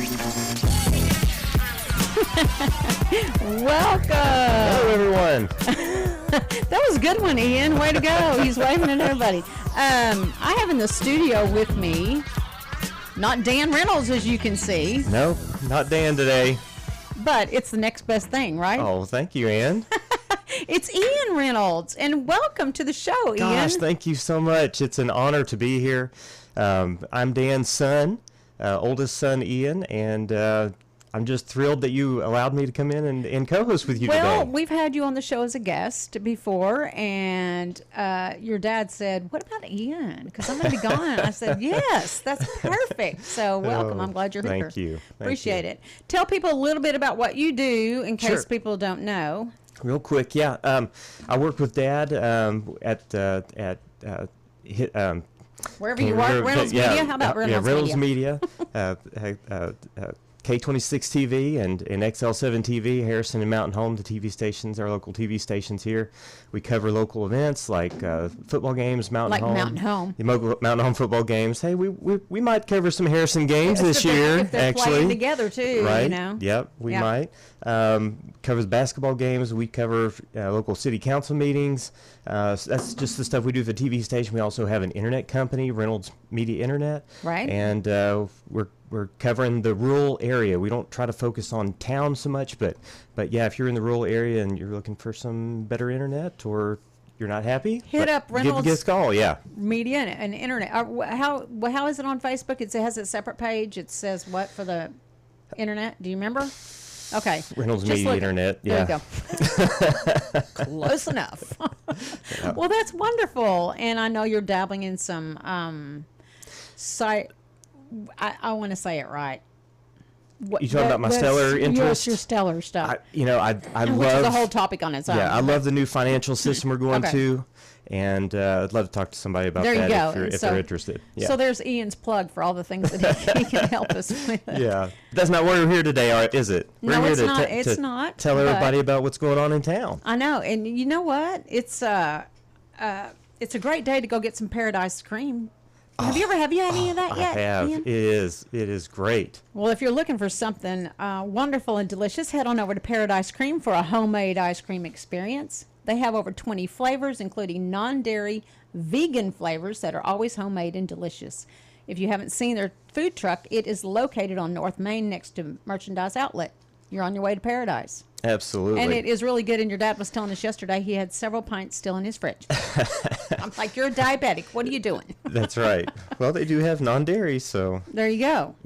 Welcome. Hello, everyone. That was a good one, Ian. Way to go. He's waving at everybody. I have in the studio with me, not Dan Reynolds, as you can see. No, not Dan today. But it's the next best thing, right? Oh, thank you, Ann. It's Ian Reynolds, and welcome to the show, Ian. Gosh, thank you so much. It's an honor to be here. I'm Dan's son, oldest son, Ian, and I'm just thrilled that you allowed me to come in and co-host with you today. Well, we've had you on the show as a guest before, and your dad said, "What about Ian? Because I'm going to be gone." I said, "Yes, that's perfect." So welcome. I'm glad you're here. Thank you. Appreciate it. Tell people a little bit about what you do in case people don't know. Real quick, yeah. I worked with Dad at wherever you work, Reynolds Media. How about Reynolds Media? K26 TV and XL7 TV, Harrison and Mountain Home, the TV stations, our local TV stations here. We cover local events like football games, Mountain Home. Mountain Home football games. Hey, we might cover some Harrison games this year, if they're actually. Playing together too, right? You know. Yep, we might. Covers basketball games. We cover local city council meetings. So that's just the stuff we do for the TV station. We also have an internet company, Reynolds Media Internet. Right. And we're covering the rural area. We don't try to focus on town so much, but yeah, if you're in the rural area and you're looking for some better internet or you're not happy, hit up Reynolds give us a call. Yeah. Media and Internet. How is it on Facebook? It has a separate page. It says what for the internet? Do you remember? Okay. Reynolds Media Internet. Yeah. There you go. Close enough. Yeah. Well, that's wonderful. And I know you're dabbling in some site. I want to say it right. You talking about my stellar interest? Your stellar stuff. I love. Which is a whole topic on its own. Yeah, I love the new financial system we're going to, and I'd love to talk to somebody about that if they're interested. Yeah. So there's Ian's plug for all the things that he can help us with. Yeah, that's not why we're here today, is it? No, we're it's here not. It's not. Tell everybody about what's going on in town. I know, and you know what? It's a great day to go get some Paradise Cream. Have you had any of that yet? I have. Ian? It is great. Well, if you're looking for something wonderful and delicious, head on over to Paradise Cream for a homemade ice cream experience. They have over 20 flavors, including non-dairy, vegan flavors that are always homemade and delicious. If you haven't seen their food truck, it is located on North Main next to Merchandise Outlet. You're on your way to paradise. Absolutely. And it is really good. And your dad was telling us yesterday he had several pints still in his fridge. I'm like, you're a diabetic. What are you doing? That's right. Well, they do have non-dairy, so. There you go.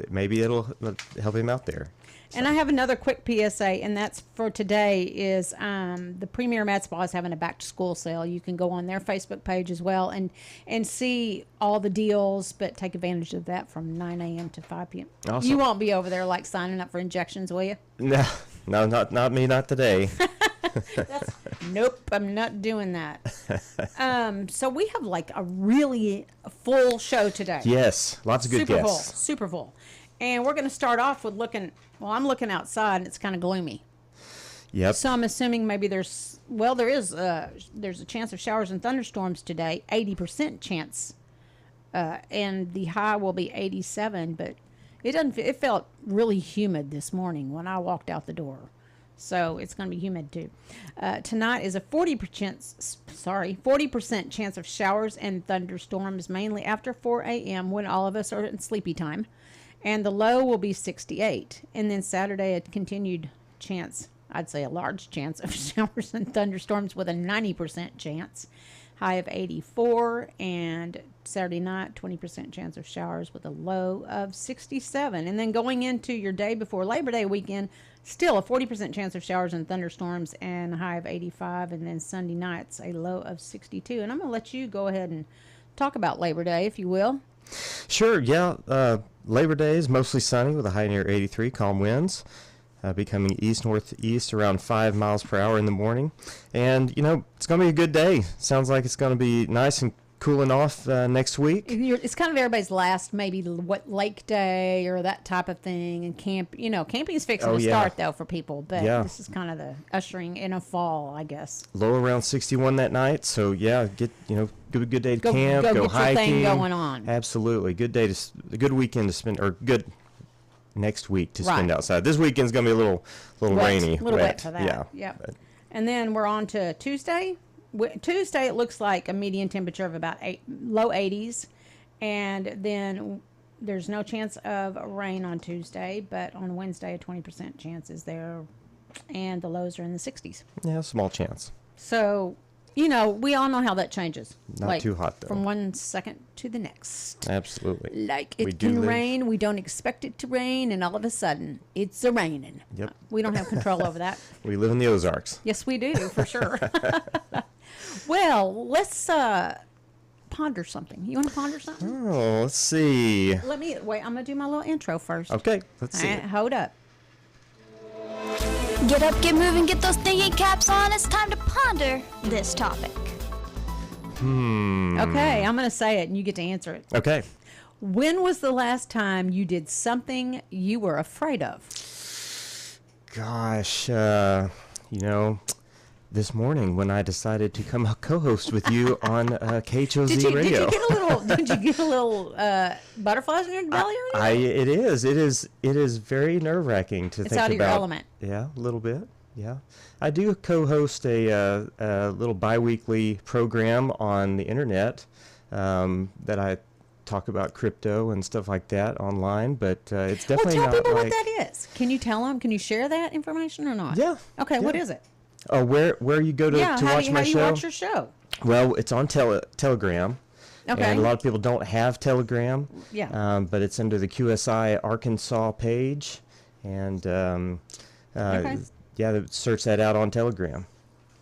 Maybe it'll help him out there. So. And I have another quick PSA, and that's for today is the Premier Med Spa is having a back-to-school sale. You can go on their Facebook page as well and see all the deals, but take advantage of that from 9 a.m. to 5 p.m. Awesome. You won't be over there like signing up for injections, will you? No, not me, not today. Nope, I'm not doing that. So we have like a really full show today. Yes, lots of good guests. Super full. And we're going to start off with I'm looking outside and it's kind of gloomy. Yep. So I'm assuming maybe there's a chance of showers and thunderstorms today, 80% chance. And the high will be 87, but it felt really humid this morning when I walked out the door. So it's going to be humid too. Tonight is a 40% chance of showers and thunderstorms, mainly after 4 a.m. when all of us are in sleepy time. And the low will be 68. And then Saturday, a continued chance, I'd say a large chance of showers and thunderstorms with a 90% chance. High of 84. And Saturday night, 20% chance of showers with a low of 67. And then going into your day before Labor Day weekend, still a 40% chance of showers and thunderstorms and a high of 85. And then Sunday nights, a low of 62. And I'm going to let you go ahead and talk about Labor Day, if you will. Sure, yeah. Labor Day is mostly sunny with a high near 83, calm winds, becoming east-northeast around 5 miles per hour in the morning. And, it's going to be a good day. Sounds like it's going to be nice and cooling off next week. It's kind of everybody's last maybe lake day or that type of thing. And camping is fixing to start, though, for people. But this is kind of the ushering in a fall, I guess. Low around 61 that night. So, good day to camp, go hiking. Your thing going on. Absolutely. A good weekend to spend, or good next week to spend outside. This weekend's going to be a little wet, rainy. A little wet for that. Yeah. Yep. And then we're on to Tuesday. Tuesday, it looks like a median temperature of about low 80s. And then there's no chance of rain on Tuesday, but on Wednesday, a 20% chance is there. And the lows are in the 60s. Yeah, small chance. So, we all know how that changes. Not too hot, though. From one second to the next. Absolutely. Like it can rain, we don't expect it to rain, and all of a sudden, it's a-raining. Yep. We don't have control over that. We live in the Ozarks. Yes, we do, for sure. Well, let's ponder something. You want to ponder something? Oh, let's see. I'm going to do my little intro first. Okay, let's see. Hold up. Get up, get moving, get those thinking caps on. It's time to ponder this topic. Okay, I'm going to say it and you get to answer it. Okay. When was the last time you did something you were afraid of? Gosh, this morning when I decided to come co-host with you on KHOZ Radio. Did you get a little butterflies in your belly or anything? It is very nerve-wracking to think about. It's out of your element. Yeah, a little bit. Yeah, I do co-host a little bi-weekly program on the internet that I talk about crypto and stuff like that online, but it's definitely tell not people like... what that is. Can you tell them? Can you share that information or not? Yeah. Okay, yeah. What is it? Oh, where you go to watch my show? How do you watch your show? Well, it's on Telegram. Okay. And a lot of people don't have Telegram. Yeah. But it's under the QSI Arkansas page. And, search that out on Telegram.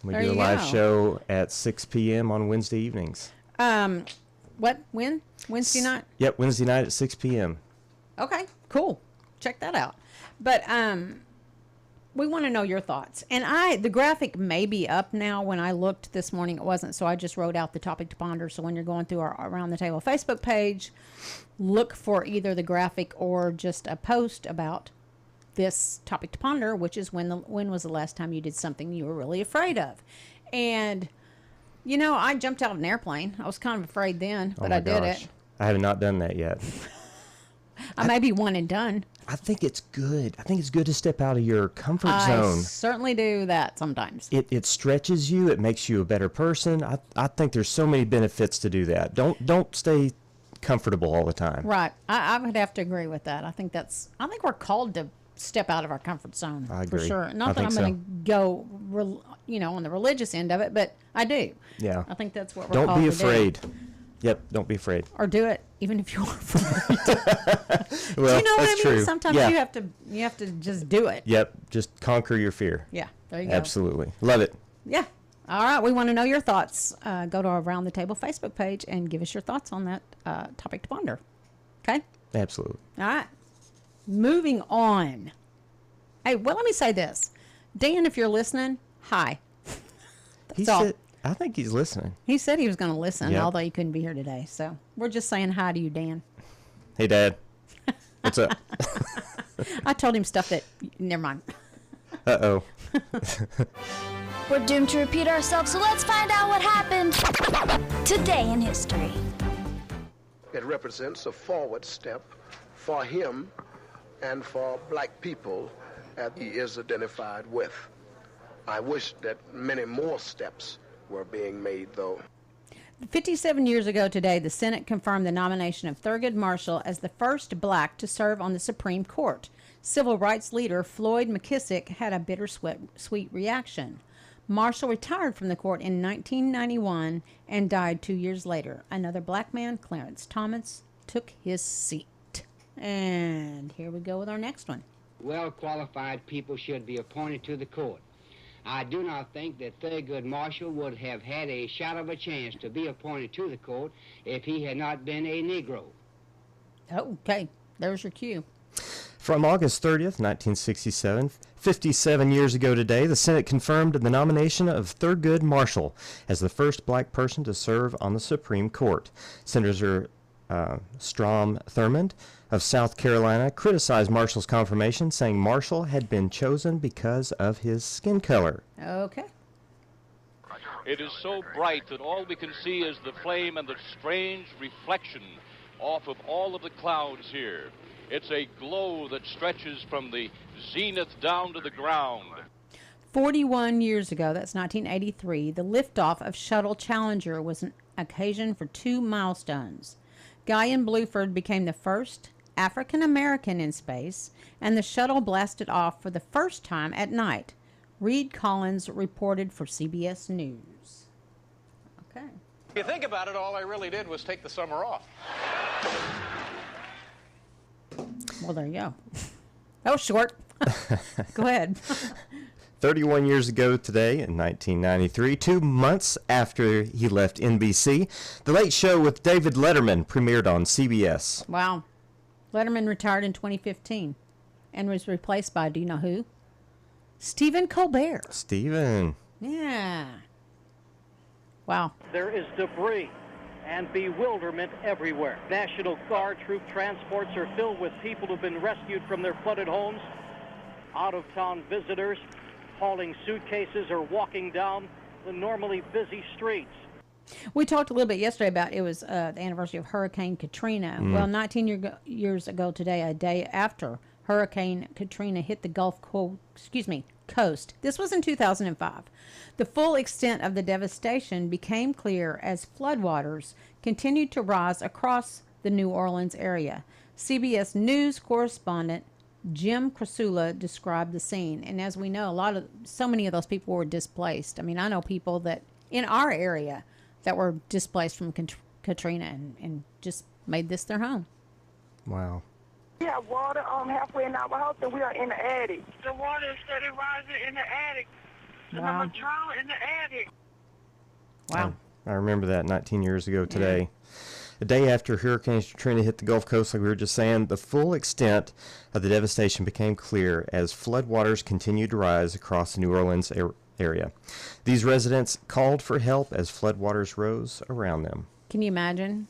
We do a live show at 6 p.m. on Wednesday evenings. What? When? Wednesday night? Yep, Wednesday night at 6 p.m. Okay, cool. Check that out. But we want to know your thoughts. And the graphic may be up now. When I looked this morning, it wasn't. So I just wrote out the topic to ponder. So when you're going through our Around the Table Facebook page, look for either the graphic or just a post about this topic to ponder, which is when was the last time you did something you were really afraid of. And, I jumped out of an airplane. I was kind of afraid then, but I did it. I have not done that yet. I may be one and done. I think it's good. I think it's good to step out of your comfort zone. I certainly do that sometimes. It stretches you. It makes you a better person. I think there's so many benefits to do that. Don't stay comfortable all the time. Right. I would have to agree with that. I think we're called to step out of our comfort zone. I agree. For sure. Not that I'm going to go, on the religious end of it, but I do. Yeah. I think that's what we're called to do. Don't be afraid. Yep, don't be afraid. Or do it, even if you are afraid. Well, do you know what I mean? true. Sometimes you have to just do it. Yep, just conquer your fear. Yeah, there you go. Absolutely. Love it. Yeah. All right, we want to know your thoughts. Go to our Around the Table Facebook page and give us your thoughts on that topic to ponder. Okay? Absolutely. All right. Moving on. Hey, well, let me say this. Dan, if you're listening, hi. I think he's listening. He said he was going to listen, Yep. although he couldn't be here today. So we're just saying hi to you, Dan. Hey, Dad. What's up? I told him stuff that... Never mind. Uh-oh. We're doomed to repeat ourselves, so let's find out what happened today in history. It represents a forward step for him and for black people that he is identified with. I wish that many more steps were being made, though. 57 years ago today, the Senate confirmed the nomination of Thurgood Marshall as the first black to serve on the Supreme Court. Civil rights leader Floyd McKissick had a bittersweet reaction. Marshall retired from the court in 1991 and died 2 years later. Another black man, Clarence Thomas, took his seat. And here we go with our next one. Well-qualified people should be appointed to the court. I do not think that Thurgood Marshall would have had a shot of a chance to be appointed to the court if he had not been a Negro. Okay, there's your cue. From August 30th, 1967, 57 years ago today, the Senate confirmed the nomination of Thurgood Marshall as the first black person to serve on the Supreme Court. Senator Strom Thurmond of South Carolina criticized Marshall's confirmation, saying Marshall had been chosen because of his skin color. Okay. It is so bright that all we can see is the flame and the strange reflection off of all of the clouds here. It's a glow that stretches from the zenith down to the ground. 41 years ago, that's 1983, the liftoff of Shuttle Challenger was an occasion for two milestones. Guy Bluford became the first African American in space, and the shuttle blasted off for the first time at night. Reed Collins reported for CBS News. Okay. If you think about it, all I really did was take the summer off. Well, there you go. That was short. Go ahead. 31 years ago today, in 1993, 2 months after he left NBC, The Late Show with David Letterman premiered on CBS. Wow. Letterman retired in 2015 and was replaced by, do you know who? Stephen Colbert. Stephen. Yeah. Wow. There is debris and bewilderment everywhere. National Guard troop transports are filled with people who've been rescued from their flooded homes. Out-of-town visitors hauling suitcases or walking down the normally busy streets. We talked a little bit yesterday about it was the anniversary of Hurricane Katrina. Well, 19 years ago today, a day after Hurricane Katrina hit the Gulf Coast. This was in 2005. The full extent of the devastation became clear as floodwaters continued to rise across the New Orleans area. CBS News correspondent Jim Krasula described the scene, and as we know, so many of those people were displaced. I mean, I know people that in our area that were displaced from Katrina and just made this their home. Wow. We have water halfway in our house, and we are in the attic. The water is steady rising in the attic. And Wow. I'm drown in the attic. Wow. I remember that 19 years ago today. The day after Hurricane Katrina hit the Gulf Coast, like we were just saying, the full extent of the devastation became clear as floodwaters continued to rise across the New Orleans area. These residents called for help as floodwaters rose around them. Can you imagine?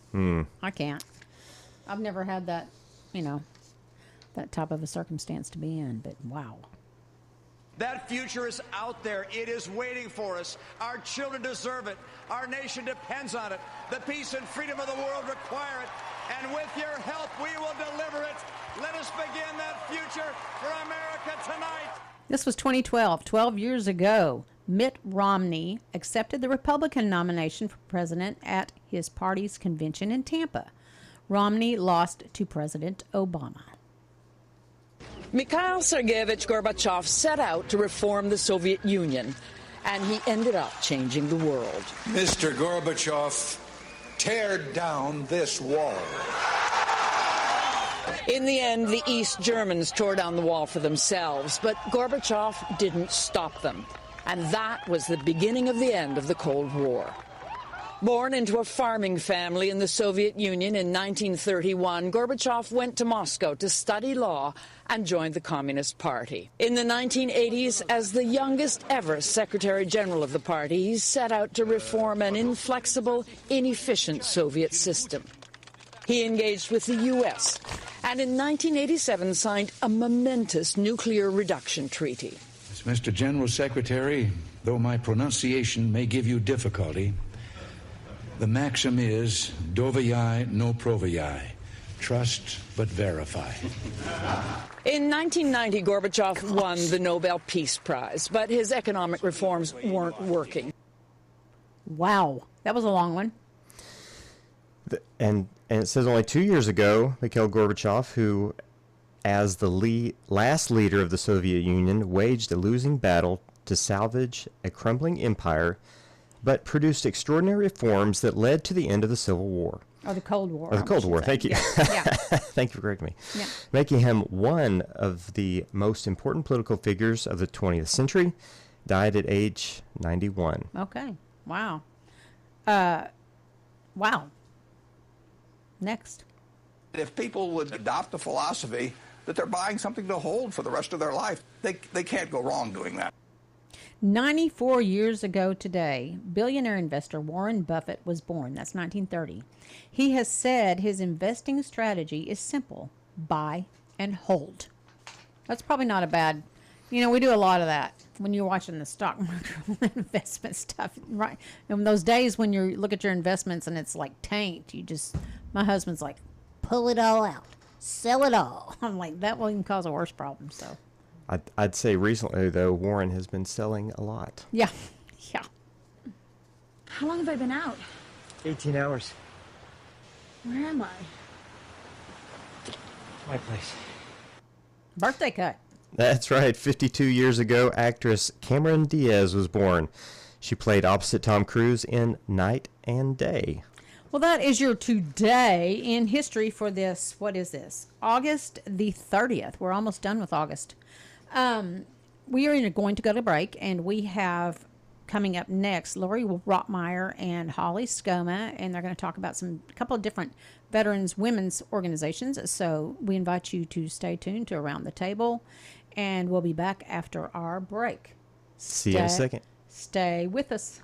I can't. I've never had that, that type of a circumstance to be in, but wow. That future is out there. It is waiting for us. Our children deserve it. Our nation depends on it. The peace and freedom of the world require it. And with your help, we will deliver it. Let us begin that future for America tonight. This was 2012. 12 years ago, Mitt Romney accepted the Republican nomination for president at his party's convention in Tampa. Romney lost to President Obama. Mikhail Sergeyevich Gorbachev set out to reform the Soviet Union, and he ended up changing the world. Mr. Gorbachev, tear down this wall. In the end, the East Germans tore down the wall for themselves, but Gorbachev didn't stop them. And that was the beginning of the end of the Cold War. Born into a farming family in the Soviet Union in 1931, Gorbachev went to Moscow to study law and joined the Communist Party. In the 1980s, as the youngest ever Secretary General of the party, he set out to reform an inflexible, inefficient Soviet system. He engaged with the U.S. and in 1987 signed a momentous nuclear reduction treaty. Mr. General Secretary, though my pronunciation may give you difficulty, the maxim is, dovayai no provayai, trust but verify. In 1990, Gorbachev won the Nobel Peace Prize, but his economic reforms weren't working. Wow, that was a long one. And it says only 2 years ago, Mikhail Gorbachev, who, as the last leader of the Soviet Union, waged a losing battle to salvage a crumbling empire, but produced extraordinary reforms that led to the end of the Civil War. Or the Cold War. Or the Cold War, thank you. Yeah. Thank you for correcting me. Yeah. Making him one of the most important political figures of the 20th century, died at age 91. Okay. Wow. Wow. Next. If people would adopt the philosophy that they're buying something to hold for the rest of their life, they can't go wrong doing that. 94 years ago today, billionaire investor Warren Buffett was born. That's 1930. He has said his investing strategy is simple: buy and hold. That's probably not a bad, we do a lot of that when you're watching the stock market investment stuff, right? And those days when you look at your investments and it's like tanked, my husband's like, pull it all out. sell it all. I'm like, that will even cause a worse problem. So I'd say recently, though, Warren has been selling a lot. yeah. Yeah. How long have I been out? 18 hours. Where am I? My place. Birthday cut. That's right. 52 years ago, actress Cameron Diaz was born. She played opposite Tom Cruise in Night and Day. Well, that is your today in history for this. What is this? August the 30th. We're almost done with August. We are going to go to break, and we have coming up next Lauri Rottmayer and Holly Scoma, and they're going to talk about a couple of different veterans women's organizations. So we invite you to stay tuned to Around the Table, and we'll be back after our break. See you in a second. Stay with us.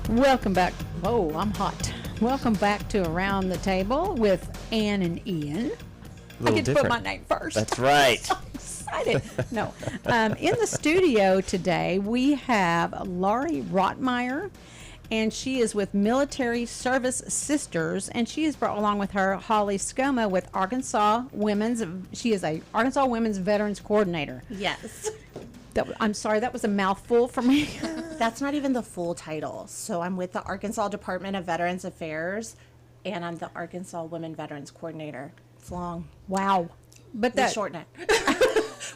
Welcome back. Whoa, I'm hot. Welcome back to Around the Table with Ann and Ian. I get to different. put my name first. That's right. So excited. No. In the studio today, we have Lauri Rottmayer, and she is with Military Service Sisters, and she is brought along with her Holly Scoma with Arkansas Women's. She is a Arkansas Women's Veterans Coordinator. Yes. I'm sorry, that was a mouthful for me. That's not even the full title. So I'm with the Arkansas Department of Veterans Affairs, and I'm the Arkansas Women Veterans Coordinator. It's long. Wow. But We that shorten it.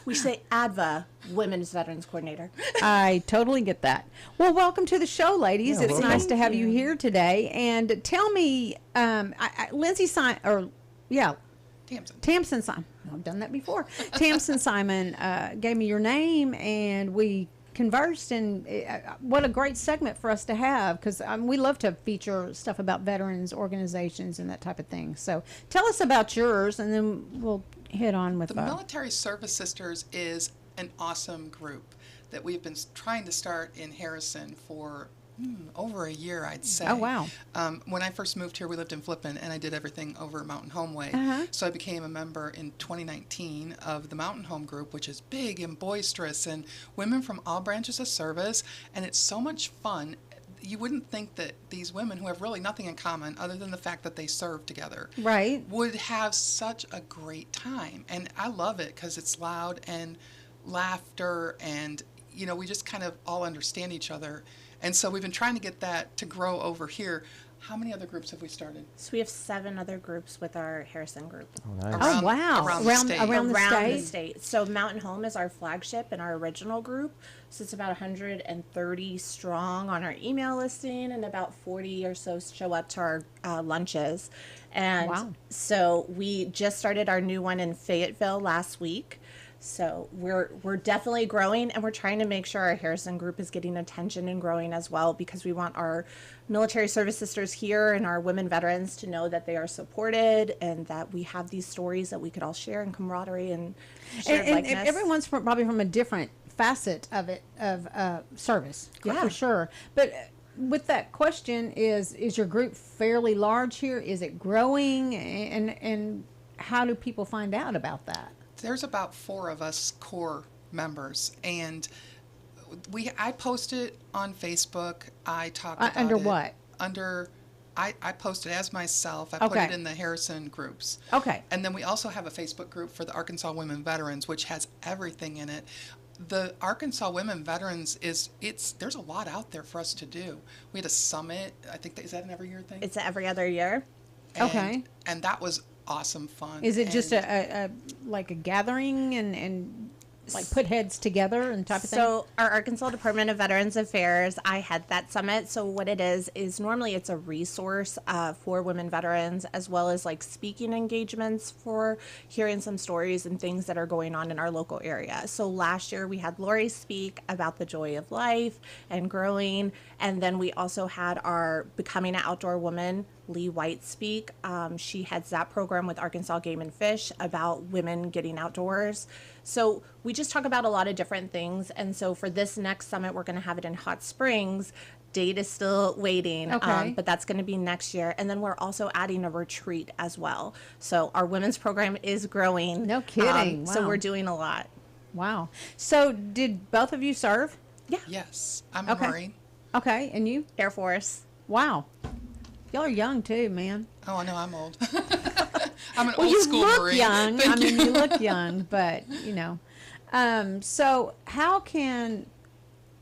We say ADVA, Women's Veterans Coordinator. I totally get that. Well, welcome to the show, ladies. Yeah, It's welcome. nice to have you here today. And tell me, Lindsay Tamsin Simon. I've done that before. Tamsin Simon gave me your name, and we conversed, and what a great segment for us to have, because we love to feature stuff about veterans organizations and that type of thing. So tell us about yours, and then we'll hit on with the Military Service Sisters is an awesome group that we've been trying to start in Harrison for over a year, I'd say. Oh, wow. When I first moved here, we lived in Flippin, and I did everything over Mountain Home Way. So I became a member in 2019 of the Mountain Home Group, which is big and boisterous, and women from all branches of service, and it's so much fun. You wouldn't think that these women, who have really nothing in common other than the fact that they serve together, right, would have such a great time. And I love it because it's loud and laughter, and we just kind of all understand each other. And so we've been trying to get that to grow over here. How many other groups have we started? So we have 7 other groups with our Harrison group. Oh, nice. Oh, wow. Around the state. So Mountain Home is our flagship and our original group. So it's about 130 strong on our email listing, and about 40 or so show up to our lunches. And so we just started our new one in Fayetteville last week. So we're definitely growing, and we're trying to make sure our Harrison group is getting attention and growing as well, because we want our military service sisters here and our women veterans to know that they are supported, and that we have these stories that we could all share in camaraderie and shared likeness. And everyone's probably from a different facet of it, of service, for sure. But with that question, is your group fairly large here? Is it growing? And how do people find out about that? There's about 4 of us core members, and I post it on Facebook. I talk about under it. What? I post it as myself. I put it in the Harrison groups. Okay. And then we also have a Facebook group for the Arkansas Women Veterans, which has everything in it. The Arkansas Women Veterans there's a lot out there for us to do. We had a summit. I think is that an every year thing? It's every other year. And that was awesome fun. Is it just a like a gathering and like put heads together and type of thing? So our Arkansas Department of Veterans Affairs, I had that summit. So what it is normally it's a resource for women veterans, as well as like speaking engagements for hearing some stories and things that are going on in our local area. So last year we had Lauri speak about the joy of life and growing. And then we also had our Becoming an Outdoor Woman, Lee White, speak. She heads that program with Arkansas Game and Fish about women getting outdoors. So we just talk about a lot of different things. And so for this next summit, we're going to have it in Hot Springs. Date is still waiting, but that's going to be next year. And then we're also adding a retreat as well. So our women's program is growing. No kidding. So we're doing a lot. Wow. So did both of you serve? Yeah. Yes. I'm a Marine. Okay. And you? Air Force. Wow. Y'all are young too, man. Oh, I know, I'm old. I'm an well, old school Marine. Young. Thank I mean, you. you look young, but so how can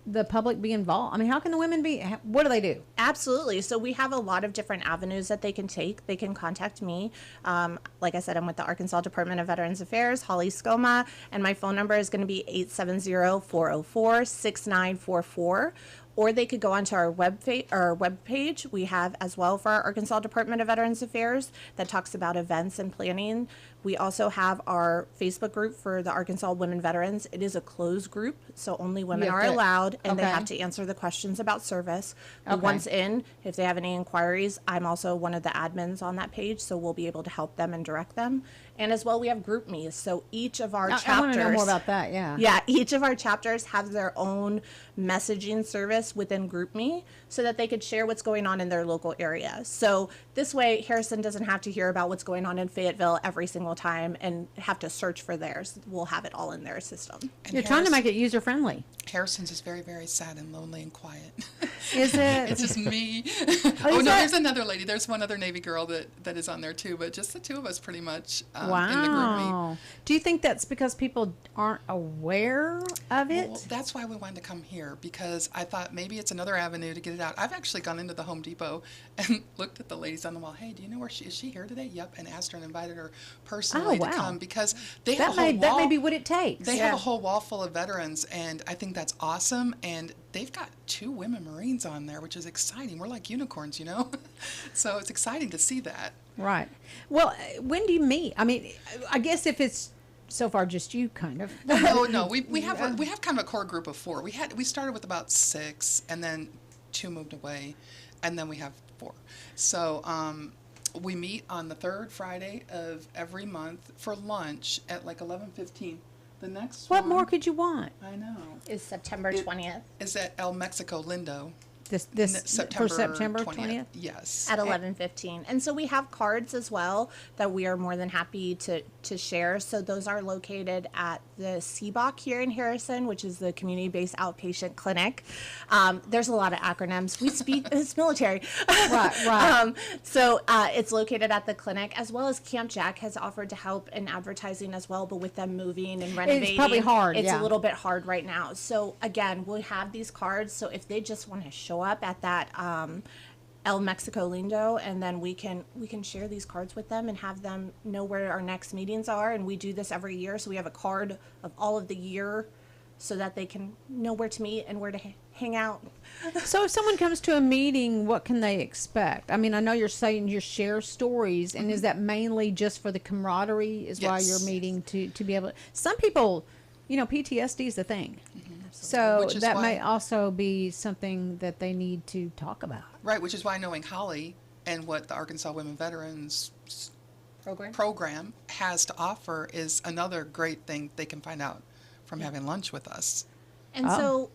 the public be involved? I mean, how can the women be? What do they do? Absolutely. So we have a lot of different avenues that they can take. They can contact me. Like I said, I'm with the Arkansas Department of Veterans Affairs, Holly Scoma, and my phone number is going to be 870-404-6944. Or they could go onto our webpage. We have as well for our Arkansas Department of Veterans Affairs that talks about events and planning. We also have our Facebook group for the Arkansas Women Veterans. It is a closed group, so only women are allowed, and they have to answer the questions about service. Once in, if they have any inquiries, I'm also one of the admins on that page, so we'll be able to help them and direct them. And as well, we have group me's. So each of our chapters... I want to know more about that, yeah. Yeah, each of our chapters have their own messaging service within GroupMe so that they could share what's going on in their local area. So this way, Harrison doesn't have to hear about what's going on in Fayetteville every single time and have to search for theirs. We'll have it all in their system. And You're trying to make it user-friendly. Harrison's is very, very sad and lonely and quiet. Is it? It's just me. Oh, no, there's another lady. There's one other Navy girl that is on there too, but just the two of us pretty much in the GroupMe. Do you think that's because people aren't aware of it? Well, that's why we wanted to come here, because I thought maybe it's another avenue to get it out. I've actually gone into the Home Depot and looked at the ladies on the wall. Hey, do you know where is she here today? Yep, and asked her and invited her personally to come, because they have a whole wall. That may be what it takes. They have a whole wall full of veterans, and I think that's awesome. And they've got 2 women Marines on there, which is exciting. We're like unicorns, you know? So it's exciting to see that. Right. Well, when do you meet? I mean, I guess if it's so far just you, kind of. No, we have kind of a core group of 4. We started with about 6, and then 2 moved away, and then we have 4. So we meet on the 3rd Friday of every month for lunch at like 11:15. The next What one, more could you want? I know. Is September 20th. Is at El Mexico Lindo. This September 20th? Yes. At 11:15. And so we have cards as well that we are more than happy to share. So those are located at the CBOC here in Harrison, which is the community-based outpatient clinic. There's a lot of acronyms. We speak, it's military. Right. So it's located at the clinic, as well as Camp Jack has offered to help in advertising as well, but with them moving and renovating. It's probably hard, It's yeah. a little bit hard right now. So again, we'll have these cards. So if they just want to show up at that El Mexico Lindo, and then we can share these cards with them and have them know where our next meetings are. And we do this every year, so we have a card of all of the year so that they can know where to meet and where to hang out. So if someone comes to a meeting, what can they expect? I mean, I know you're saying you share stories, and is that mainly just for the camaraderie is why you're meeting to be able to... Some people, PTSD is a thing. So that may also be something that they need to talk about. Right, which is why knowing Holly and what the Arkansas Women Veterans program has to offer is another great thing they can find out from having lunch with us. And so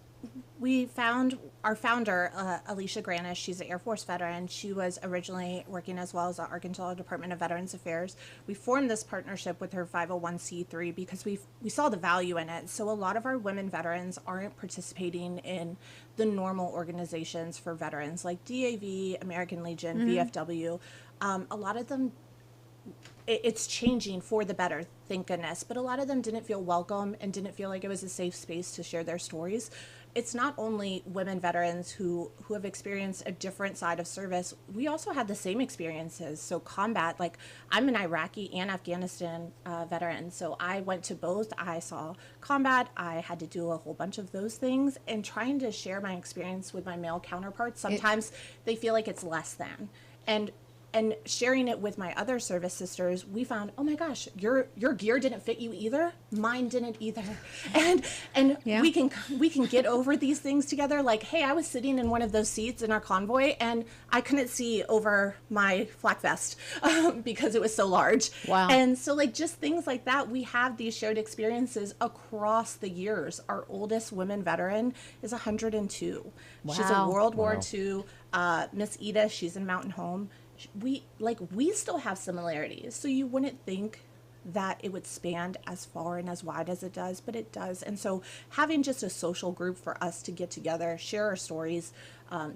we found our founder, Alicia Granish. She's an Air Force veteran. She was originally working as well as the Arkansas Department of Veterans Affairs. We formed this partnership with her 501c3 because we saw the value in it. So a lot of our women veterans aren't participating in the normal organizations for veterans like DAV, American Legion, VFW. A lot of them, it's changing for the better, thank goodness. But a lot of them didn't feel welcome and didn't feel like it was a safe space to share their stories. It's not only women veterans who have experienced a different side of service. We also had the same experiences. So combat, like I'm an Iraqi and Afghanistan veteran. So I went to both. I saw combat. I had to do a whole bunch of those things. And trying to share my experience with my male counterparts, sometimes they feel like it's less than. And sharing it with my other service sisters, we found, oh my gosh, your gear didn't fit you either. Mine didn't either. And we can get over these things together. Like, hey, I was sitting in one of those seats in our convoy, and I couldn't see over my flak vest because it was so large. Wow. And so, like, just things like that, we have these shared experiences across the years. Our oldest women veteran is 102. Wow. She's a World War II. Miss Ida, she's in Mountain Home. We still have similarities, so you wouldn't think that it would span as far and as wide as it does, but it does. And so having just a social group for us to get together, share our stories,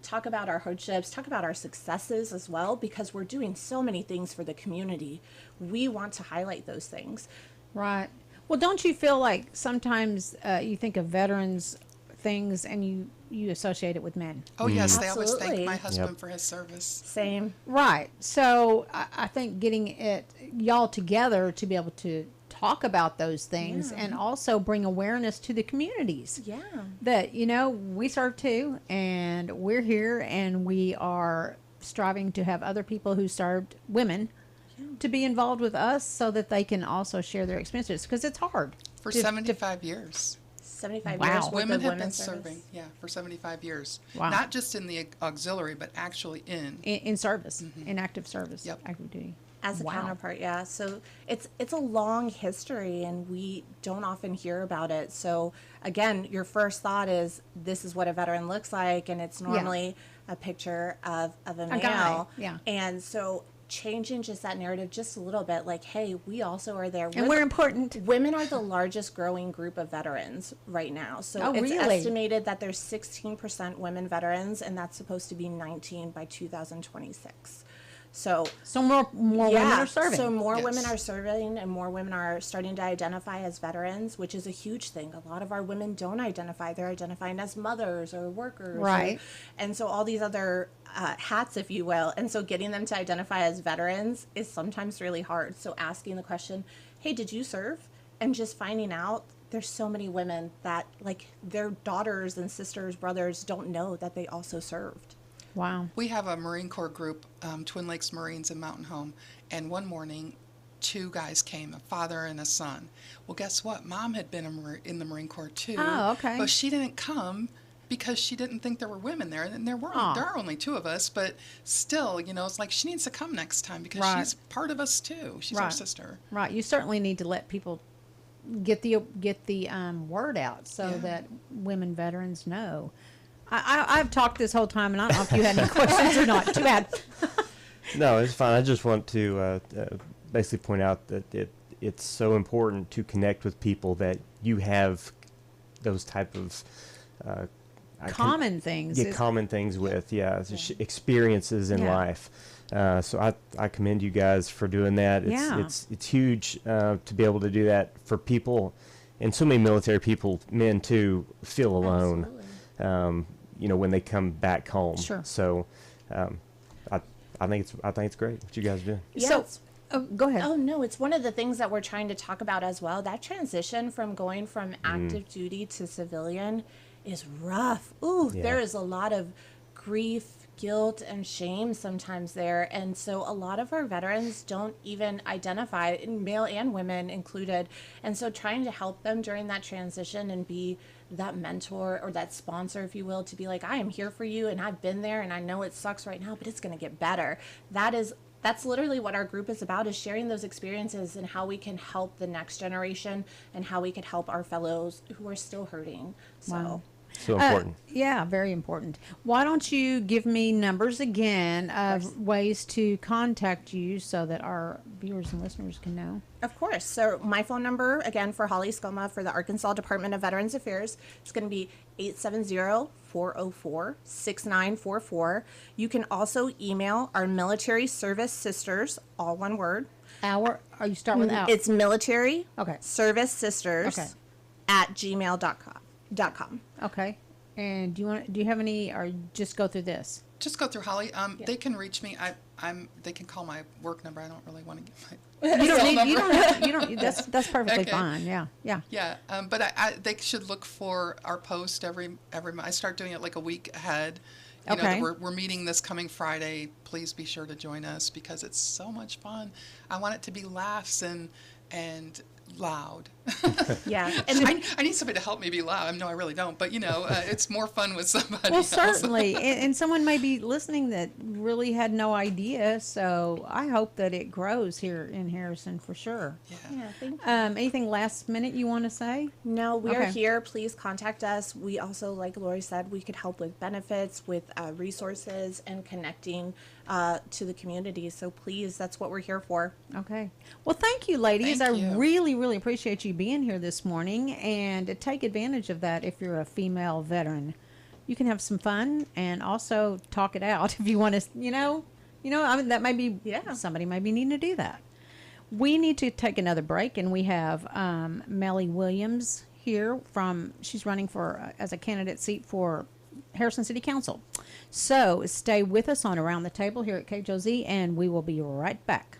talk about our hardships, talk about our successes as well, because we're doing so many things for the community. We want to highlight those things. Right. Well, don't you feel like sometimes you think of veterans things and you associate it with men? Oh, yes. They always thank my husband for his service. Same. Right. So I think getting y'all together to be able to talk about those things and also bring awareness to the communities. Yeah. That, we serve too, and we're here, and we are striving to have other people who served women to be involved with us so that they can also share their experiences, because it's hard. For 75 years. 75 Wow. years worth Women of have been women's service. serving, for 75 years. Wow. Not just in the auxiliary, but actually in service, in active service, active duty. As a Wow. counterpart, yeah. So it's a long history, and we don't often hear about it. So again, your first thought is this is what a veteran looks like, and it's normally a picture of a male. guy, yeah. And so changing just that narrative just a little bit, like, hey, we also are there. And we're important. Women are the largest growing group of veterans right now. So Oh, it's really? estimated that there's 16% women veterans, and that's supposed to be 19 by 2026. So more women are serving. So more women are serving, and more women are starting to identify as veterans, which is a huge thing. A lot of our women don't identify; they're identifying as mothers or workers, Right. and so all these other hats, if you will. And so getting them to identify as veterans is sometimes really hard. So asking the question, "Hey, did you serve?" and just finding out. There's so many women that, like, their daughters and sisters, brothers don't know that they also served. Wow. We have a Marine Corps group, Twin Lakes Marines in Mountain Home, and one morning, 2 guys came, a father and a son. Well, guess what? Mom had been in the Marine Corps too. Oh, okay. But she didn't come because she didn't think there were women there, and there are only 2 of us. But still, it's like she needs to come next time because she's part of us too. She's our sister. Right. You certainly need to let people get the word out so that women veterans know. I've talked this whole time, and I don't know if you had any questions or not. Too bad. No, it's fine. I just want to basically point out that it's so important to connect with people that you have those type of common things. Common things with, experiences in life. So I commend you guys for doing that. It's huge to be able to do that for people, and so many military people, men too, feel alone. When they come back home. Sure. So, I think it's great what you guys do. Yeah, so, go ahead. Oh no, it's one of the things that we're trying to talk about as well. That transition from going from active duty to civilian is rough. Ooh, there is a lot of grief, guilt, and shame sometimes there. And so a lot of our veterans don't even identify, male and women included. And so trying to help them during that transition and be that mentor or that sponsor, if you will, to be like, I am here for you, and I've been there, and I know it sucks right now, but it's going to get better. That's literally what our group is about, is sharing those experiences and how we can help the next generation and how we could help our fellows who are still hurting. So. Wow. So important. Yeah, very important. Why don't you give me numbers again of ways to contact you so that our viewers and listeners can know? Of course. So my phone number, again, for Holly Scoma for the Arkansas Department of Veterans Affairs, is going to be 870-404-6944. You can also email our military service sisters, all one word. You start with our? It's military service sisters at gmail.com. Okay. And do you have any, or just go through this? Just go through Holly. They can reach me. They can call my work number. I don't really want to give my that's perfectly fine. Yeah. But they should look for our post every month. I start doing it like a week ahead. You know that we're meeting this coming Friday. Please be sure to join us because it's so much fun. I want it to be laughs and loud. Yeah. And I need somebody to help me be loud. No, I really don't. But, it's more fun with somebody Well, else. certainly. and someone may be listening that really had no idea. So I hope that it grows here in Harrison for sure. Yeah, thank you. Anything last minute you want to say? No, we are here. Please contact us. We also, like Lauri said, we could help with benefits, with resources, and connecting to the community. So please, that's what we're here for. Okay. Well, thank you, ladies. Thank I you. really, really appreciate you being here this morning, and take advantage of that if you're a female veteran. You can have some fun and also talk it out if you want to, I mean, that might be, somebody might be needing to do that. We need to take another break, and we have Mellie Williams here she's running as a candidate seat for Harrison City Council. So stay with us on Around the Table here at KJOZ, and we will be right back.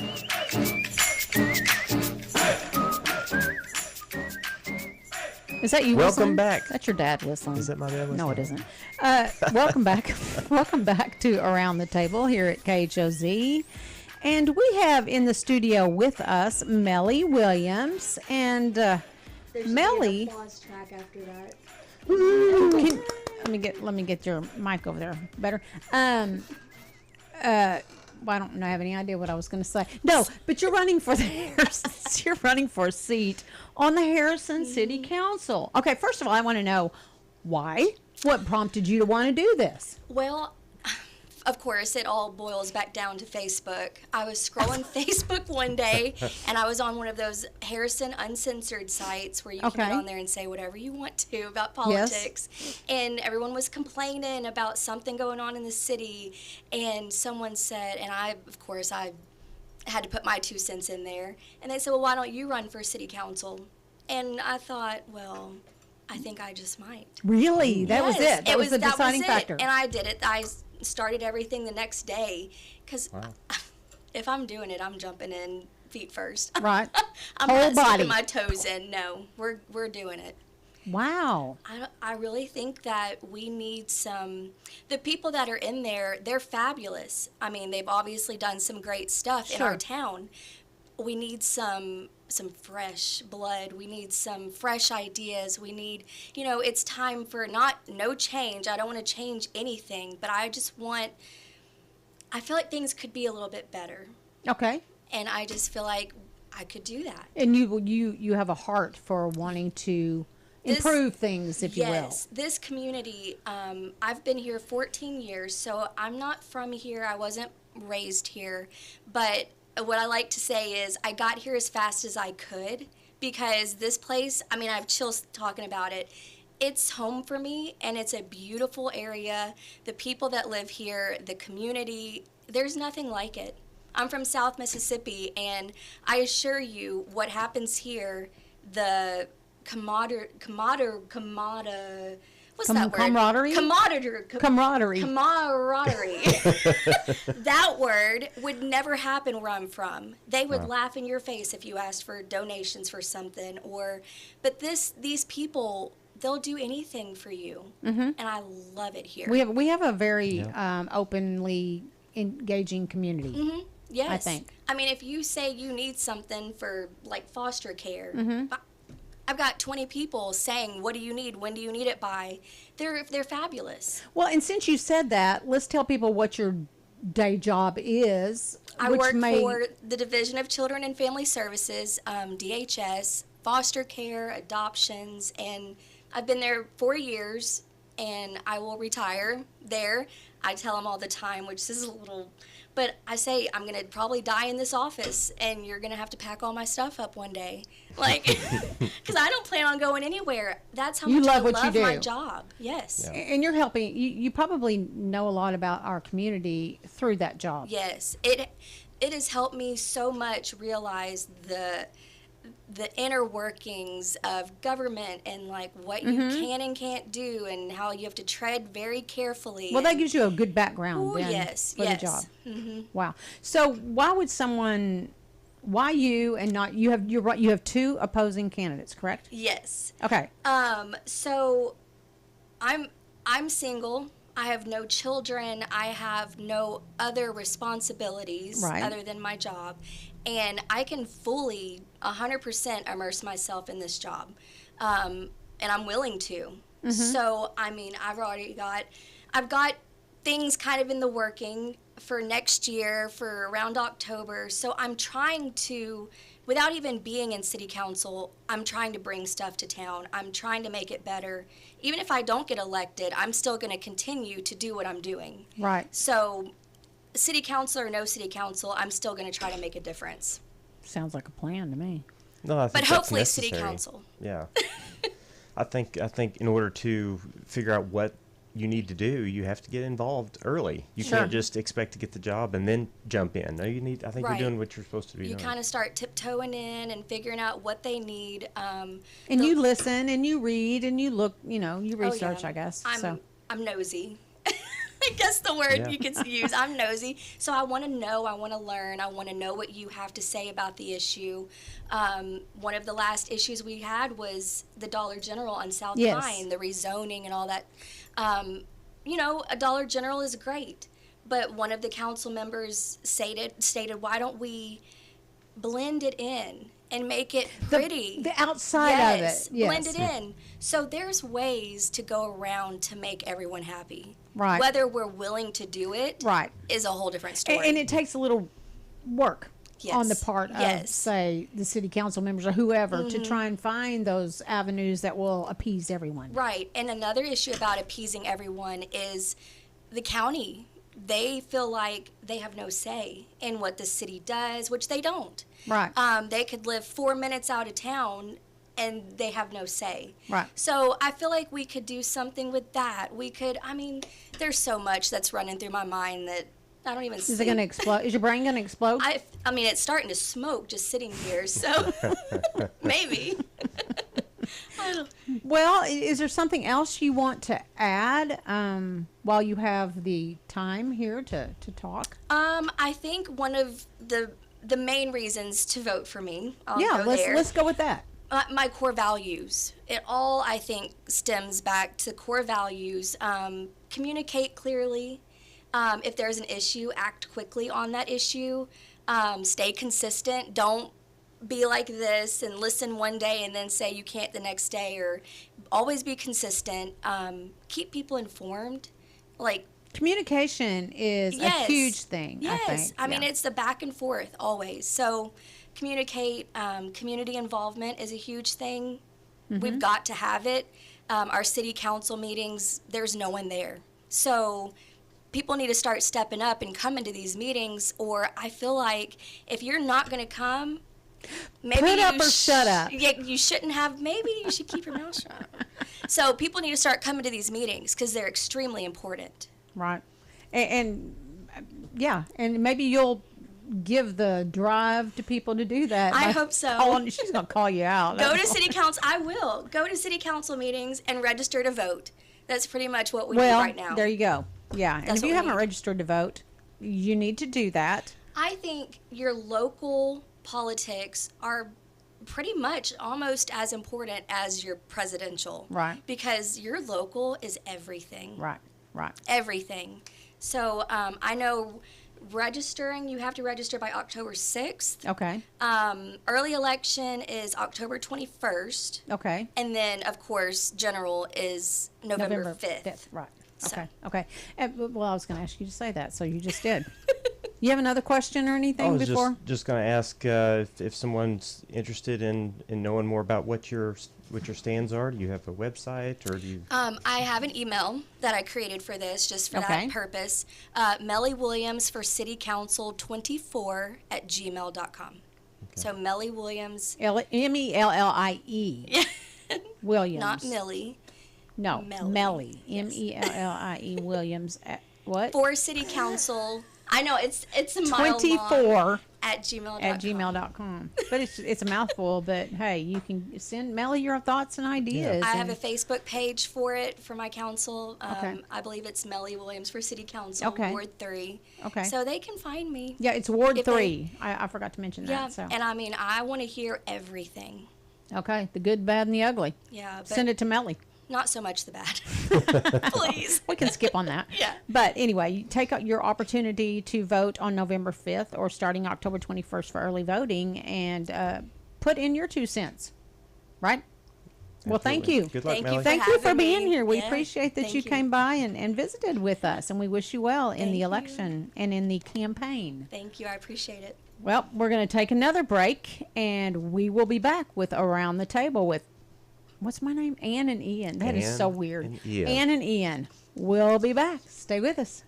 Is that you? Welcome whistling? back. That's your dad whistling. Is that my dad No, whistling? it isn't. Welcome back. Welcome back to Around the Table here at KHOZ. And we have in the studio with us Mellie Williams. And Mellie. Track after that. Let me get your mic over there better. Well, I don't have any idea what I was going to say. No, but you're running for you're running for a seat on the Harrison City Council. Okay, first of all, I want to know why. What prompted you to want to do this? Well, of course, it all boils back down to Facebook. I was scrolling Facebook one day, and I was on one of those Harrison Uncensored sites where you can get on there and say whatever you want to about politics. Yes. And everyone was complaining about something going on in the city, and someone said, and I had to put my 2 cents in there, and they said, well, why don't you run for city council? And I thought, well, I think I just might. Really? That was it? That was the deciding factor? And I did it. I started everything the next day because if I'm doing it, I'm jumping in feet first. Right. I'm Whole not body. sticking my toes in. No, we're doing it. Wow. I really think that we need the people that are in there, they're fabulous. I mean, they've obviously done some great stuff in our town. We need some fresh blood. We need some fresh ideas. We need, it's time for no change. I don't want to change anything, but I feel like things could be a little bit better. Okay. And I just feel like I could do that. And you have a heart for wanting to improve things, if you will. Yes. This community, I've been here 14 years, so I'm not from here. I wasn't raised here, but what I like to say is I got here as fast as I could because this place, I mean, I have chills talking about it. It's home for me, and it's a beautiful area. The people that live here, the community, there's nothing like it. I'm from South Mississippi, and I assure you what happens here, the camaraderie. What's that word? Camaraderie? Camaraderie. That word would never happen where I'm from. They would laugh in your face if you asked for donations for something. But these people, they'll do anything for you. Mm-hmm. And I love it here. We have a very openly engaging community. Mm-hmm. Yes. I think. I mean, if you say you need something for like foster care, Mm-hmm. I've got 20 people saying, what do you need? When do you need it by? They're fabulous. Well, and since you said that, let's tell people what your day job is. I work for the Division of Children and Family Services, DHS, foster care, adoptions, and I've been there 4 years, and I will retire there. I tell them all the time, which is a little... But I say, I'm going to probably die in this office, and you're going to have to pack all my stuff up one day. Like, because I don't plan on going anywhere. That's how much I love my job. Yes. Yeah. And you're helping. You probably know a lot about our community through that job. Yes. It has helped me so much realize the inner workings of government and like what you can and can't do and how you have to tread very carefully. Well, that gives you a good background for the job. Mm-hmm. Wow. So why you and not you have 2 opposing candidates, correct? Yes. Okay. So I'm single. I have no children. I have no other responsibilities other than my job. And I can fully 100% immerse myself in this job. And I'm willing to. Mm-hmm. So, I mean, I've got things kind of in the working for next year, for around October. So I'm trying to, without even being in city council, I'm trying to bring stuff to town. I'm trying to make it better. Even if I don't get elected, I'm still going to continue to do what I'm doing. Right. So city council or no city council, I'm still going to try to make a difference. Sounds like a plan to me. No, I think but hopefully that's necessary. City council. Yeah. I think in order to figure out what you need to do, you have to get involved early. You can't just expect to get the job and then jump in. No, you need. I think you're doing what you're supposed to be doing. You kind of start tiptoeing in and figuring out what they need. And you listen and you read and you look. You research. I guess. I'm nosy. I guess the word Yeah. you could use. I'm nosy. So I want to know, I want to learn, I want to know what you have to say about the issue. One of the last issues we had was the Dollar General on South Yes. Pine, the rezoning and all that. A Dollar General is great, but one of the council members stated, why don't we blend it in and make it pretty? The outside of it. Yes. Blend it in. So there's ways to go around to make everyone happy. Right. Whether we're willing to do it Right. is a whole different story. And it takes a little work on the Yes. part of, Yes. say, the city council members or whoever to try and find those avenues that will appease everyone. Right. And another issue about appeasing everyone is the county. They feel like they have no say in what the city does, which they don't. Right. They could live 4 minutes out of town and they have no say. Right. So I feel like we could do something with that. There's so much that's running through my mind that I don't even see. Is it going to explode? Is your brain going to explode? It's starting to smoke just sitting here, so maybe. Well, is there something else you want to add while you have the time here to talk? I think one of the main reasons to vote for me. Let's go with that. My core values. It all, I think, stems back to core values. Communicate clearly. If there's an issue, act quickly on that issue. Stay consistent. Don't be like this and listen one day and then say you can't the next day, or always be consistent. Keep people informed. Communication is a huge thing. Yes. I think. It's the back and forth always. So communicate. Community involvement is a huge thing. Mm-hmm. We've got to have it. Our city council meetings, there's no one there. So people need to start stepping up and coming to these meetings, or I feel like if you're not going to come, maybe Put up or shut up. Yeah, you shouldn't have. Maybe you should keep your mouth shut. So people need to start coming to these meetings because they're extremely important. Right. And maybe you'll give the drive to people to do that. I hope so. She's going to call you out. Go to city council. I will. Go to city council meetings and register to vote. That's pretty much what we do right now. There you go. Yeah. That's And if you what we haven't need. registered to vote, you need to do that. I think your local politics are pretty much almost as important as your presidential. Right. Because your local is everything. Right. Everything. So I know registering, you have to register by October 6th. Okay. Early election is October 21st. Okay. And then, of course, general is November 5th. Right. So. Okay. Well, I was going to ask you to say that, so you just did. You have another question or anything I was before? just going to ask if someone's interested in knowing more about what your stands are. Do you have a website, or do you? I have an email that I created for this, just for that purpose. Mellie Williams for City Council 24 at gmail.com. Okay. So Mellie Williams. Mellie. Williams. Not Millie. No, Mellie. Mellie Williams. What? For City Council. I know it's a mile 24 long at gmail.com. At gmail.com. But it's a mouthful. But hey, you can send Mellie your thoughts and ideas. I have a Facebook page for it for my council. Okay. I believe it's Mellie Williams for City Council, Okay. Ward 3. Okay. So they can find me. Yeah, it's Ward if 3. I forgot to mention that. Yeah, So. and I want to hear everything. Okay, the good, bad, and the ugly. Yeah. But send it to Mellie. Not so much the bad. Please. We can skip on that. Yeah. But anyway, you take out your opportunity to vote on November 5th or starting October 21st for early voting and put in your 2 cents. Right? Absolutely. Well, thank you. Good luck, Mellie. Thank you for being here. We Yeah, appreciate that you came by and visited with us, and we wish you well in the election and in the campaign. Thank you. I appreciate it. Well, we're going to take another break, and we will be back with Around the Table with, what's my name? Ann and Ian. That is so weird. Ann and Ian. We'll be back. Stay with us.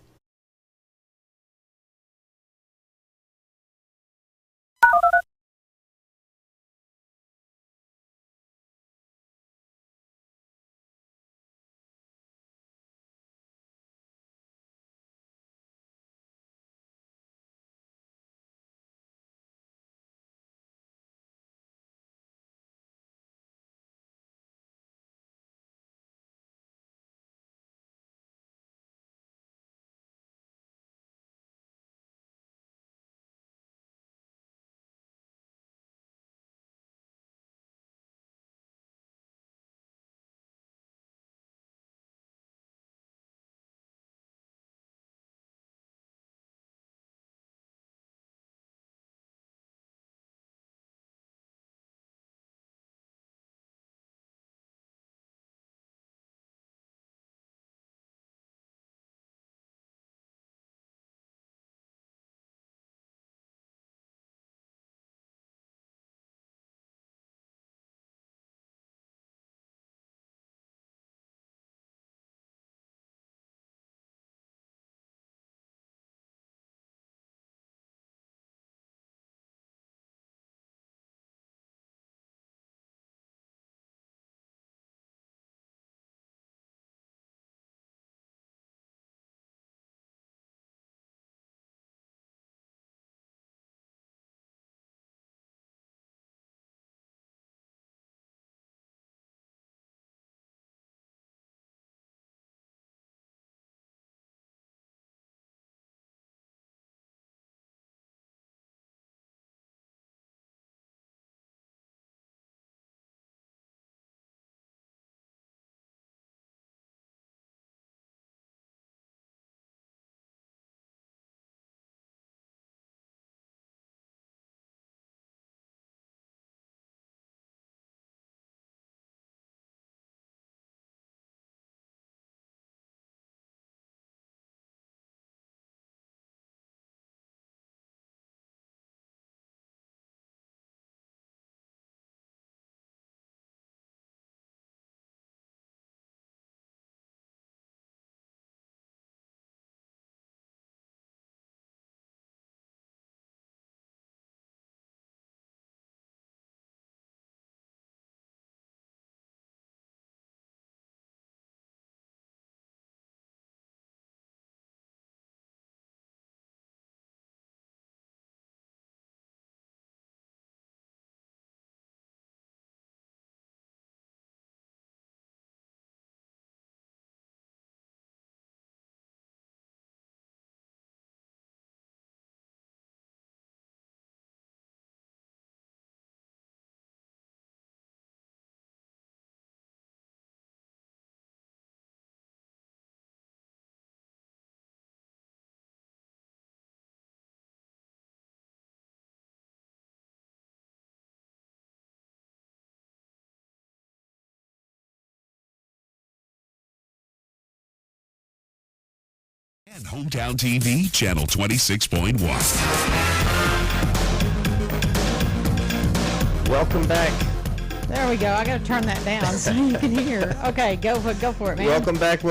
And Hometown TV, Channel 26.1. Welcome back. There we go. I got to turn that down so you can hear. Okay, go for it, man. Welcome back.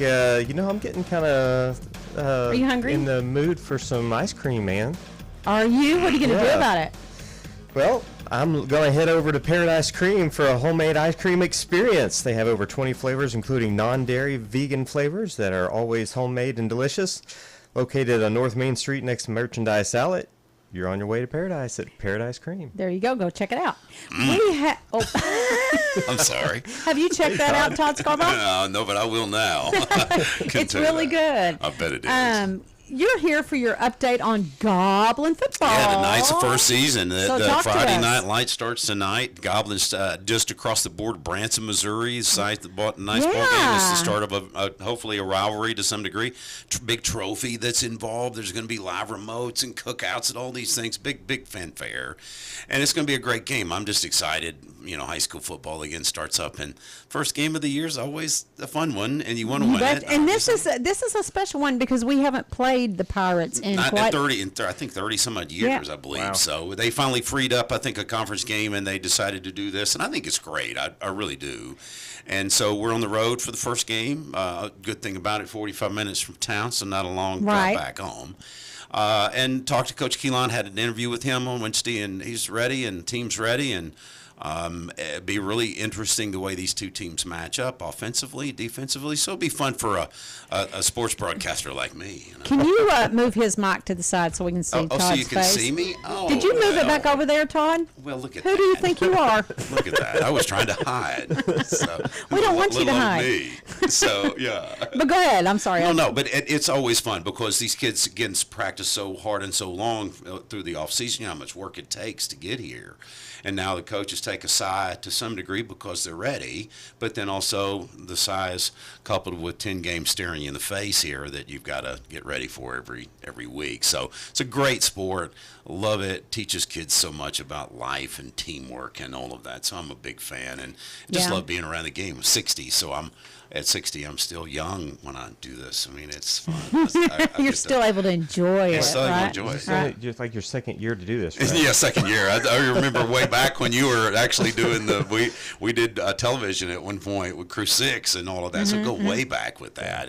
I'm getting kind of Are you hungry? In the mood for some ice cream, man. Are you? What are you going to do about it? Well, I'm going to head over to Paradise Cream for a homemade ice cream experience. They have over 20 flavors, including non-dairy, vegan flavors that are always homemade and delicious. Located on North Main Street next to Merchandise Outlet. You're on your way to paradise at Paradise Cream. There you go. Go check it out. I'm sorry. Have you checked that out, Todd Scarborough? No, but I will now. It's really good. I bet it is. You're here for your update on Goblin football. Yeah, tonight's the first season. The Friday Night Light starts tonight. Goblin's just across the border, Branson, Missouri. Nice ball game. It's the start of hopefully a rivalry to some degree. Big trophy that's involved. There's going to be live remotes and cookouts and all these things. Big fanfare. And it's going to be a great game. I'm just excited. High school football again starts up, and first game of the year is always a fun one, and you want to win it. And this is a special one because we haven't played the Pirates in quite 30 some odd years, I believe. Wow. So they finally freed up, I think, a conference game, and they decided to do this, and I think it's great. I really do. And so we're on the road for the first game. Good thing about it, 45 minutes from town, so not a long drive back home. And talked to Coach Keelan, had an interview with him on Wednesday, and he's ready, and the team's ready, and it'd be really interesting the way these two teams match up offensively, defensively. So it'd be fun for a sports broadcaster like me. Can you move his mic to the side so we can see Todd's so you can face? See me? Oh, did you move it back over there, Todd? Well, look at Who do you think you are? Look at that. I was trying to hide. So, we don't want you to hide. Me. So, yeah. But go ahead. I'm sorry. No, but it's always fun because these kids, again, practice so hard and so long through the off season, how much work it takes to get here. And now the coaches take a sigh to some degree because they're ready, but then also the sigh is coupled with 10 games staring you in the face here that you've got to get ready for every week. So it's a great sport. Love it. Teaches kids so much about life and teamwork and all of that. So I'm a big fan and just love being around the game. I'm 60, so at 60, I'm still young when I do this. I mean, it's fun. You're still able to enjoy it, right? It's just like your second year to do this, right? Yeah, second year. I remember way back when you were actually doing we did television at one point with Crew 6 and all of that. So go way back with that.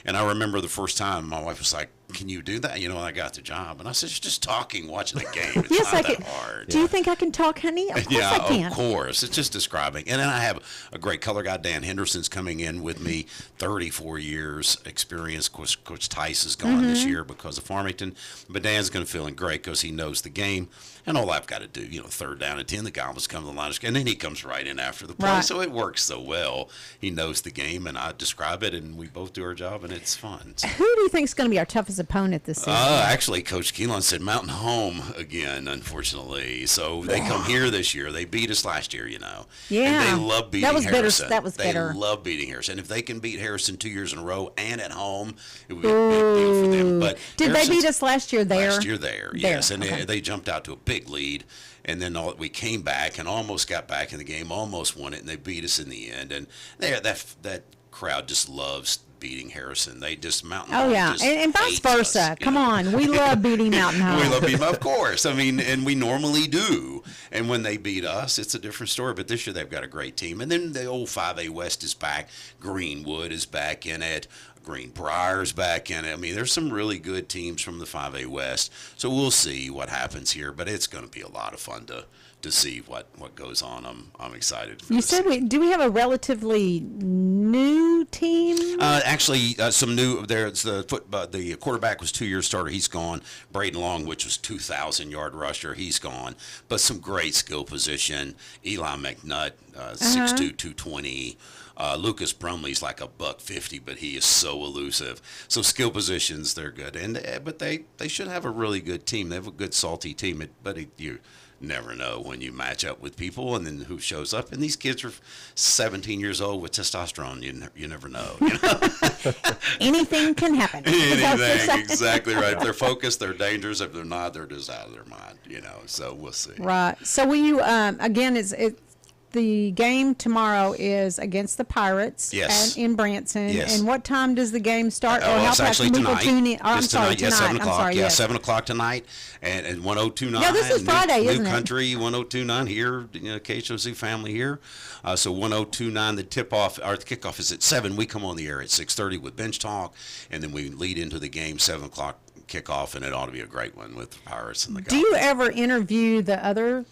And I remember the first time my wife was like, can you do that? I got the job. And I said, it's just talking, watching the game. It's not that hard. Do you think I can talk, honey? Of course I can. Of course. It's just describing. And then I have a great color guy, Dan Henderson's coming in with me, 34 years experience. Coach Tice is gone this year because of Farmington. But Dan's going to feel great because he knows the game. And all I've got to do, third down and 10, the Goblins come to the line, and then he comes right in after the play. Right. So it works so well. He knows the game, and I describe it, and we both do our job, and it's fun. So. Who do you think is going to be our toughest opponent this season? Actually, Coach Keelan said Mountain Home again, unfortunately. So they come here this year. They beat us last year, Yeah. And they love beating Harrison. That was bitter. They love beating Harrison. If they can beat Harrison 2 years in a row and at home, it would be a big deal for them. But did they beat us last year there? Last year there, yes. And they jumped out to a big lead. And then we came back and almost got back in the game, almost won it, and they beat us in the end. And that crowd just loves beating Harrison. They just Mountain Home. Oh yeah, and vice versa. Come on, we love beating Mountain Home. We love beating them, of course. I mean, and we normally do. And when they beat us, it's a different story. But this year they've got a great team. And then the old 5A West is back. Greenwood is back in it. Greenbrier's back in it. I mean, there's some really good teams from the 5A West. So we'll see what happens here. But it's going to be a lot of fun to see what goes on. I'm excited. You said do we have a relatively new team? Actually, some new. There's the quarterback was 2 year starter. He's gone. Braden Long, which was 2,000-yard rusher, he's gone. But some great skill position. Eli McNutt, 6'2", 220. Lucas Brumley's like $150, but he is so elusive. So skill positions, they're good, but they should have a really good team. They have a good salty team, but you never know when you match up with people and then who shows up. And these kids are 17 years old with testosterone. You never know. Anything can happen. Anything, exactly right. If they're focused, they're dangerous. If they're not, they're just out of their mind. So we'll see. Right. So will you again? the game tomorrow is against the Pirates. Yes. And in Branson. Yes. And what time does the game start? It's actually tonight. I'm sorry, tonight. Yeah, 7 o'clock. I'm sorry, yeah, yes. 7 o'clock tonight. And 102.9. Yeah, this is Friday, isn't it? New Country, 102.9 here. KHOZ family here. So 102.9, the tip-off, or the kickoff is at 7. We come on the air at 6:30 with Bench Talk, and then we lead into the game, 7 o'clock kickoff, and it ought to be a great one with the Pirates and the Goblin. Do you ever interview the other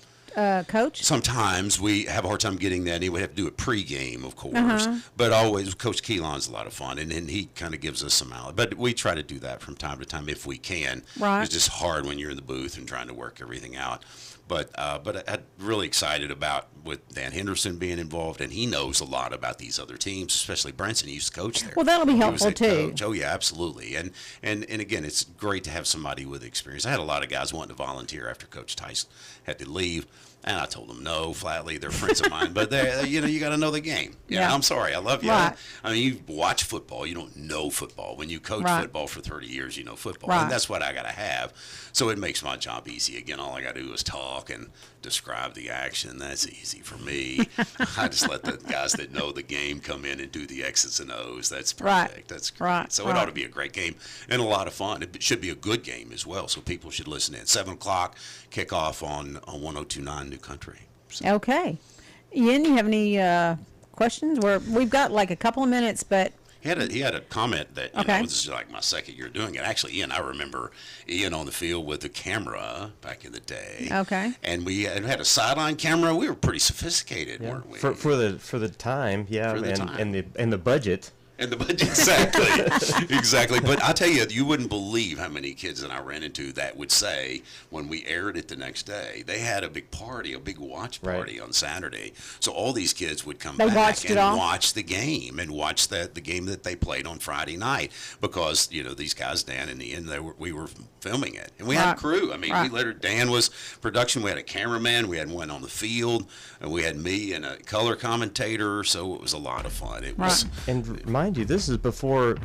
coach? Sometimes we have a hard time getting that. We have to do it pre-game, of course. But always, Coach Keelan's a lot of fun, and he kind of gives us some out. But we try to do that from time to time if we can. Right. It's just hard when you're in the booth and trying to work everything out. But I'm really excited about with Dan Henderson being involved, and he knows a lot about these other teams, especially Branson. He used to coach there. Well, that'll be He was helpful head too. coach. Oh yeah, absolutely. And again, it's great to have somebody with experience. I had a lot of guys wanting to volunteer after Coach Tice had to leave. And I told them no, flatly. They're friends of mine, but you got to know the game. Yeah, I'm sorry, I love you. Right. I mean, you watch football, you don't know football. When you coach football for 30 years, you know football, and that's what I got to have. So it makes my job easy. Again, all I got to do is talk and describe the action. That's easy for me. I just let the guys that know the game come in and do the X's and O's. That's perfect. Right. That's great. Right. So it ought to be a great game and a lot of fun. It should be a good game as well. So people should listen in. 7 o'clock kickoff on 102.9 New Country. So. Okay. Ian, you have any questions? We've got like a couple of minutes, but He had a comment that, you know, this is like my second year doing it. Actually, Ian, I remember Ian on the field with the camera back in the day. Okay. And we had a sideline camera. We were pretty sophisticated, weren't we? For the time, yeah, For the time. and the budget. And the budget, exactly. Exactly. But I tell you, you wouldn't believe how many kids that I ran into that would say, when we aired it the next day, they had a big party, a big watch party on Saturday. So all these kids would come back and watch the game and watch the game that they played on Friday night because, you know, these guys, Dan and Ian, we were filming it. And we had a crew. I mean, Dan was production. We had a cameraman. We had one on the field. And we had me and a color commentator. So it was a lot of fun. It was. And mind you, this is before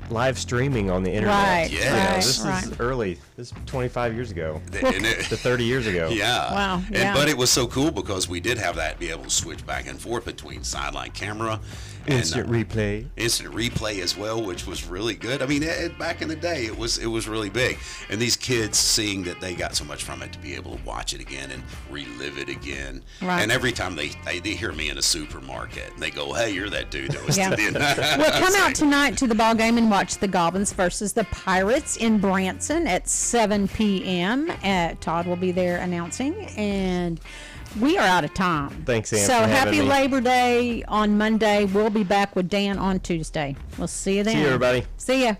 live streaming on the internet. Right. Yes. This is early. This is 25 years ago. To 30 years ago. Yeah. Wow. But it was so cool because we did have that, be able to switch back and forth between sideline camera and Instant replay. Instant replay as well, which was really good. I mean, back in the day, it was really big. And these kids seeing that they got so much from it to be able to watch it again and relive it again. Right. And every time they hear me in a supermarket, and they go, "Hey, you're that dude that was Yeah. Well, come out tonight to the ball game and watch the Goblins versus the Pirates in Branson at 7 p.m. Todd will be there announcing, and we are out of time. Thanks, Ann, So for having happy me. Labor Day on Monday. We'll be back with Dan on Tuesday. We'll see you then. See you, everybody. See ya.